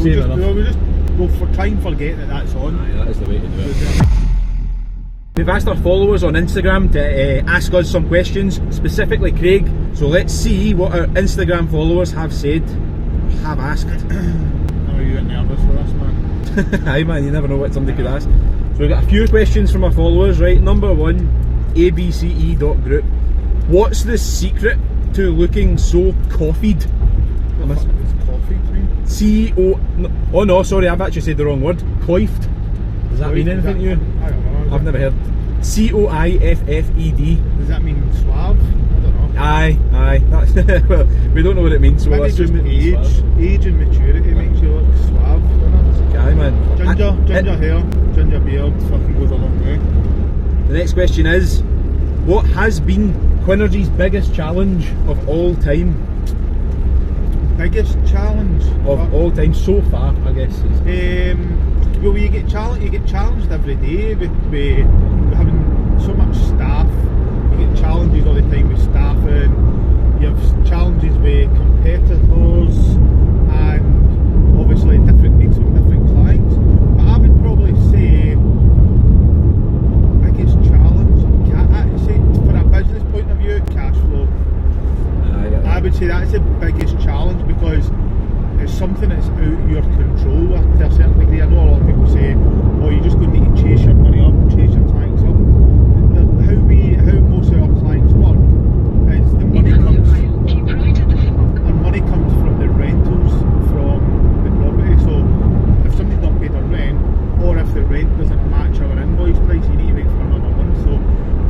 We'll try and forget that that's on. Aye, that is the way to do it. We've asked our followers on Instagram to ask us some questions, specifically Craig. So let's see what our Instagram followers have said, have asked. Are you nervous for this, man? Aye man, you never know what somebody could ask. So we've got a few questions from our followers, right? Number one, abce.group. What's the secret to looking so coiffed? What's coffee, mean? C-O... Oh no, sorry, I've actually said the wrong word. Coiffed. Does that mean anything to you? I don't know. I've never heard. C-O-I-F-F-E-D. Does that mean suave? I don't know. Aye. That's well, we don't know what it means, so maybe we'll assume just it means age and maturity makes you look suave. aye man. Ginger hair, ginger beard, fucking goes a long way. The next question is, what has been Quinnergy's biggest challenge of all time? Biggest challenge? Of all time so far, I guess. Well, you get challenged every day with having so much staff. You get challenges all the time with staffing. You have challenges with competitors, and obviously different needs from different clients. But I would probably say biggest challenge, I'd say for a business point of view, cash flow. I would say that's the biggest challenge, because it's something that's out of your control to a certain degree. I know a lot of people say, oh, you're just going to need to chase your money up, chase your clients up. How most of our clients work is the money comes, and money comes from the rentals from the property. So if somebody's not paid their rent, or if the rent doesn't match our invoice price, you need to wait for another month. So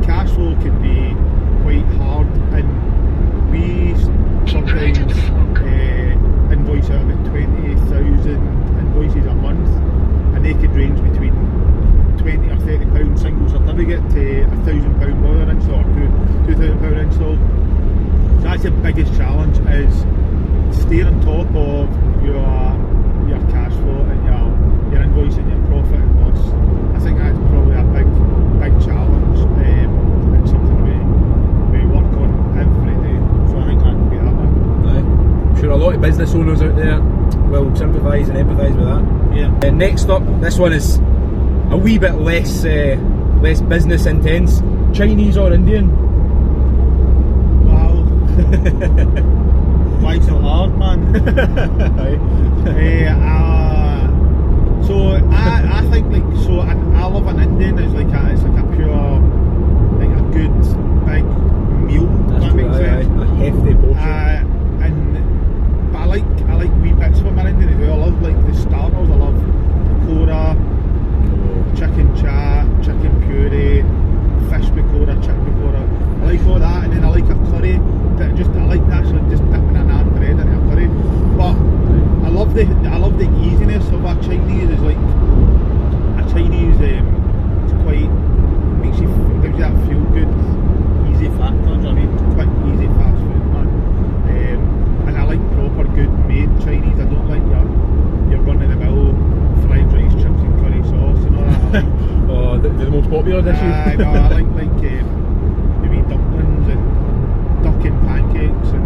cash flow can be quite hard, and we sometimes invoice out about 20,000 invoices a month, and they could range between £20 or £30 single certificate to £1,000 boiler install, or £2,000 install. So that's the biggest challenge, is staying on top of your cash flow and your invoice and your profit and loss. I think that's probably a big challenge, and something we work on every day. So I think that would be that one. I'm sure a lot of business owners out there will sympathise and empathise with that. Yeah. Next up, this one is a wee bit less business intense. Chinese or Indian? Wow. Why so hard, man? So I think I love an Indian as it's like a pure, like a good big meal. That makes sense. A hefty portion. But I like wee bits from an Indian as well. I love like the starters. I love pakora, chicken chat, chicken puree, fish pakora, chicken pakora. I like all that, and then I like a curry. I like that, so just dipping a naan bread into a curry. But I love the easiness of a Chinese. It's like a Chinese. It's quite gives you that feel good, easy factor. Do you know what I mean? Quite easy fast food, man. And I like proper good made Chinese. I don't like your run of the mill fried rice, chips and curry sauce and all that. Oh, the most popular dishes. No, I like maybe dumplings and duck and pancakes and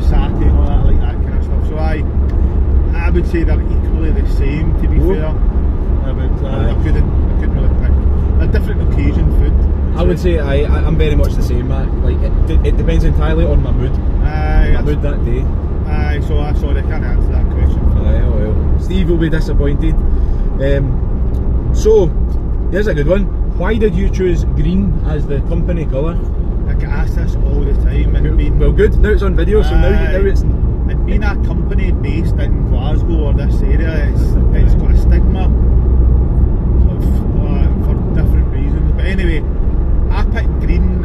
satay and all that. I like that kind of stuff. So I would say they're equally the same, to be fair. I couldn't really pick. A different occasion food. I would say I'm very much the same, Matt. Like it depends entirely on my mood. My mood that day. Sorry, I can't answer that question. Oh well. Steve will be disappointed. So here's a good one. Why did you choose green as the company colour? I get asked this all the time, and well, good. Now it's on video, so now it's. And being a company based in Glasgow or this area, it's got a stigma for different reasons. But anyway, I picked green.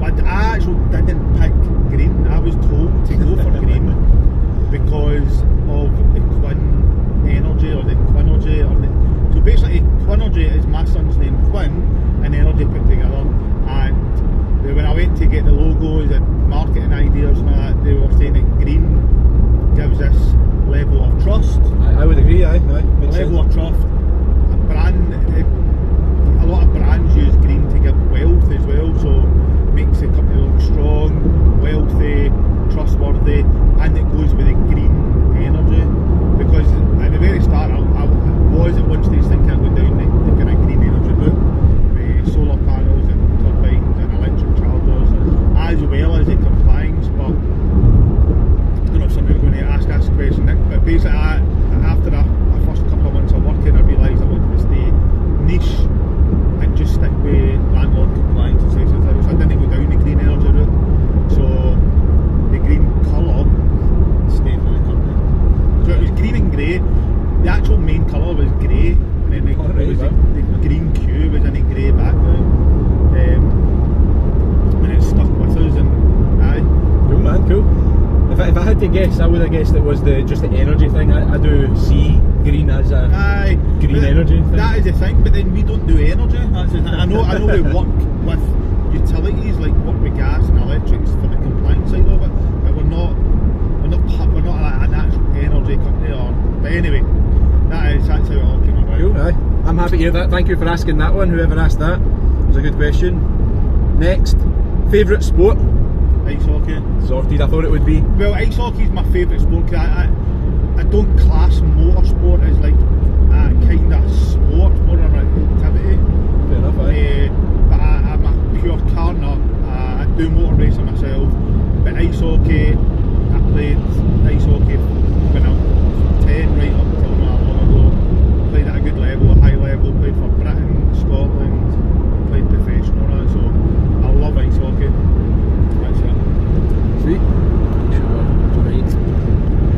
But I actually didn't pick green. I was told to go for green because of the Quinnergy or the Quinnergy so basically Quinnergy is my son's name, Quinn, and Energy put together. And when I went to get the logos and marketing ideas and all that, they were saying that green gives this level of trust. I would agree. Aye. Level of trust. A lot of brands use green to give wealth as well. So makes the company look strong, wealthy, trustworthy, and it goes with the green energy, because grey. The actual main colour was grey, and then the green Q was in a grey background. And it stuck with us, and aye. Cool, man, cool. If I had to guess, I would have guessed it was just the energy thing. I do see green as a green energy thing. That is the thing, but then we don't do energy. That's the thing. I know we work with utilities, like work with gas and electrics for the compliance side of it, but we're not an actual energy company. But anyway, that's how it all came about. Cool, aye. I'm happy to hear that. Thank you for asking that one. Whoever asked that, it was a good question. Next, favourite sport? Ice hockey. Sorted, I thought it would be. Well, ice hockey is my favourite sport because I don't class motorsport as like a kind of sport, more than an activity. Fair enough, aye. But I'm a pure car nut. I do motor racing myself, but ice hockey, I played ice hockey when I was 10 right up until not long ago. Played at a good level, a high level, played for Britain, Scotland, played professional, so I love ice hockey. That's it. Sweet.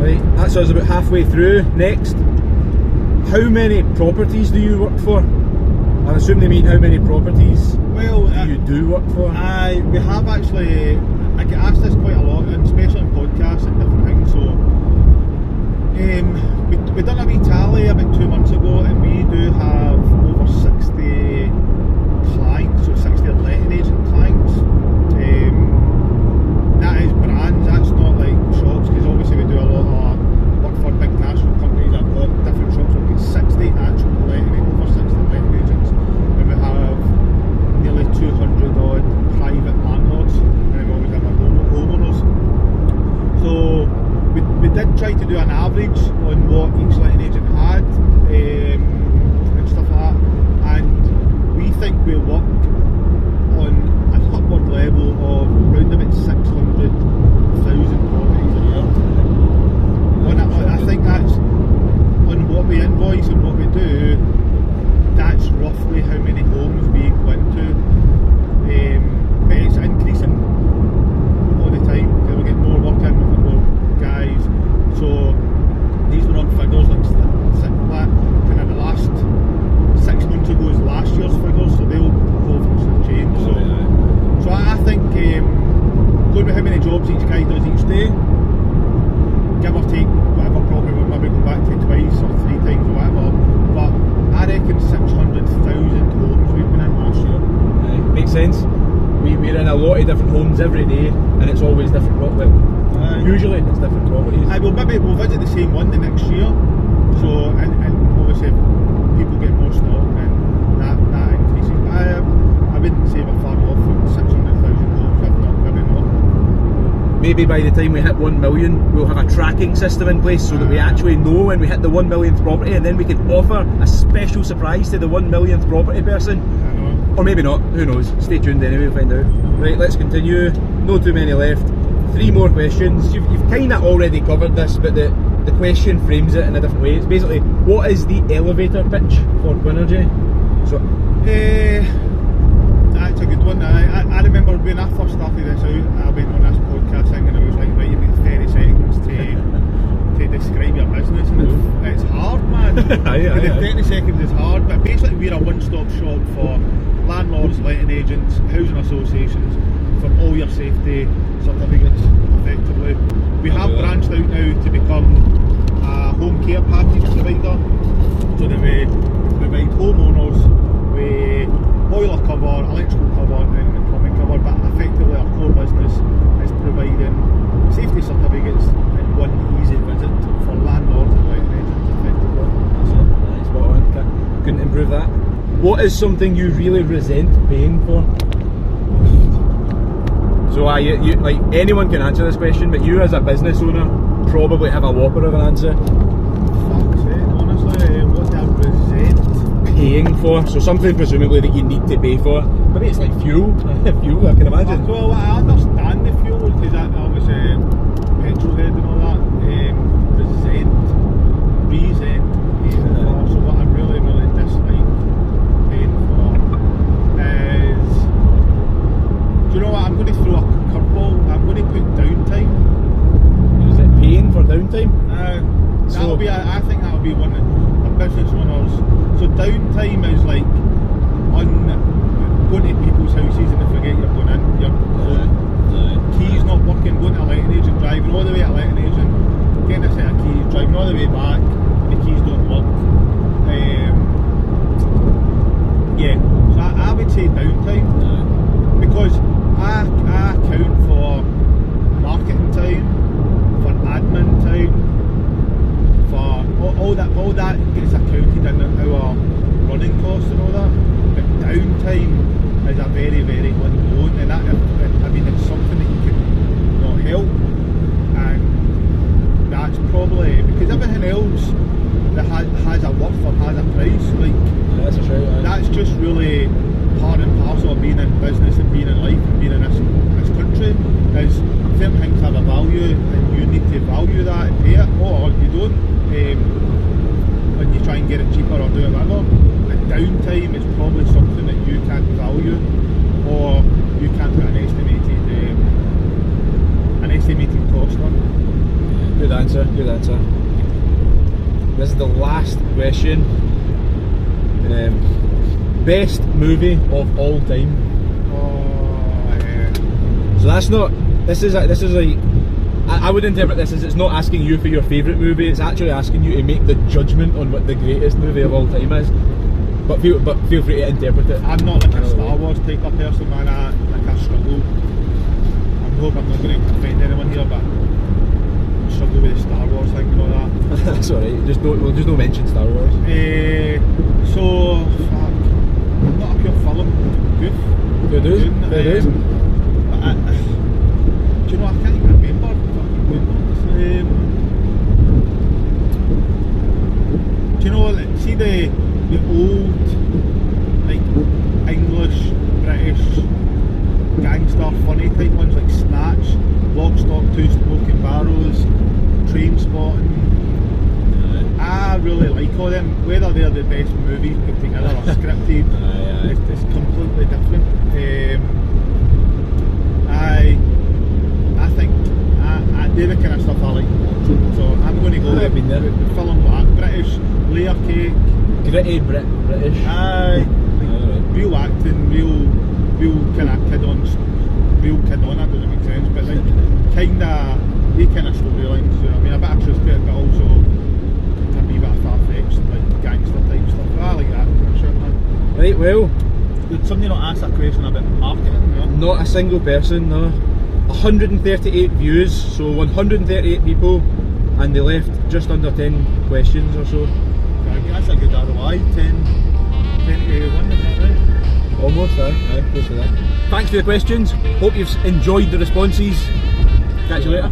Right, that's us about halfway through. Next, how many properties do you work for? I assume they mean how many properties you do work for? We have actually, I get asked this quite a lot, and especially on podcasts and different things, so we done a wee tally about 2 months ago, and we do have over 60 clients, so 60 letting agent clients. That is brands, that's not like shops, because obviously we do a lot of work for big national companies that have got different shops. We've got 60 actual over 60 letting agents, and we have nearly 200 odd private landlords, and then we always have our homeowners. So we did try to do an average on what each letting agent had, and stuff like that, and we think we work on an upward level of around about 600,000 properties a year. I think that's on what we invoice and what we do, that's roughly how many homes we go into. But it's increasing all the time because we get more work in, we get more guys. So these were on figures like kind of the last 6 months ago is last year's figures, so they'll obviously change. So I think going with how many jobs each guy does each day, give or take whatever property we'll maybe go back to twice or 3 times or whatever, but I reckon 600,000 homes we've been in last year. Makes sense. We're in a lot of different homes every day, and it's always different property. Usually it's different properties. We'll visit the same one the next year, so and obviously if people get more stock, then that increases. But I wouldn't say we're far off from 600,000 homes, if not, maybe not. Maybe by the time we hit 1 million, we'll have a tracking system in place so that we actually know when we hit the 1 millionth property, and then we can offer a special surprise to the 1 millionth property person. Or maybe not, who knows. Stay tuned anyway, we'll find out. Right, let's continue. No too many left. 3 more questions. You've kind of already covered this, but the question frames it in a different way. It's basically, what is the elevator pitch for Quinnergy? So, that's a good one. I remember when I first started this out, I went on this podcast thing and I was like, right, you've got 30 seconds to describe your business, and it's hard, man. The 30 seconds is hard, but basically we're a one-stop shop for landlords, letting agents, housing associations, for all your safety certificates, effectively. We have branched out now to become a home care package provider, so that we provide homeowners with boiler cover, electrical cover and plumbing cover, but effectively our core business is providing safety certificates in one easy visit for landlords and letting agents, effectively. That's it. Nice, spot on. Couldn't improve that. What is something you really resent paying for? So you like, anyone can answer this question, but you as a business owner probably have a whopper of an answer. Fuck's sake, honestly, what do I resent? Paying for, so something presumably that you need to pay for. Maybe it's like fuel. Fuel, I can imagine. Well, I understand the fuel because that obviously petrol head and all that. Resent paying for. So what I really dislike paying for is, do you know what? I'm going to throw a curveball. I'm going to put downtime. Is it paying for downtime? That that'll be. I think that'll be one of the business owners. So downtime is like going to people's houses and they forget you're going in. Keys not working, going to a letting agent, driving all the way to a letting agent, getting a set of keys, driving all the way back. The keys don't work. Yeah. So I would say downtime because I account for marketing time, for admin time, for all that gets accounted in our running costs and all that. But downtime is a very, very unknown, and that, I mean, it's something that you can not help, and that's probably because everything else that has a worth or has a price, like that's a shout, that's just really part and parcel of being in business and being in life and being in this country. Is certain things have a value and you need to value that and pay it, or you don't when you try and get it cheaper or do it whatever. But downtime is probably something that you can't value, or you can't put an estimated cost on. Good answer, good answer. This is the last question. Best movie of all time. Oh, yeah. So that's not. This is like. I would interpret this as it's not asking you for your favourite movie. It's actually asking you to make the judgment on what the greatest movie of all time is. But feel free to interpret it. I'm not like a Star Wars type of person, man. I struggle. I hope I'm not going to offend anyone here, but I struggle with the Star Wars thing and all that. That's alright. We'll just don't mention Star Wars. So fuck. I'm not a pure film goof. Fair dues. Fair dues. Do you know, I can't even remember fucking good ones. Do you know, see the old, like, English, British, gangster, funny type ones like Snatch, Lock, Stock, Two Smoking Barrels, Train Spotting. I really like all them, whether they're the best movies put together or scripted. It's completely different. I think they're the kind of stuff I like watching, so I'm going to go with film black, British, layer cake. Gritty British. Aye. Like, real acting, real kind of kid on, that doesn't make sense, but like they kind of storylines, I mean, a bit of truth to it, but also a wee bit of far-fetched, like gangster type stuff. I like that kind of shit, man. Right, well. Did somebody not ask that question about marketing? No? Not a single person, no. 138 views, so 138 people, and they left just under 10 questions or so. That's a good ROI, 10 to 1, is that right? Almost, aye, close to that. Thanks for the questions, hope you've enjoyed the responses. Catch you later.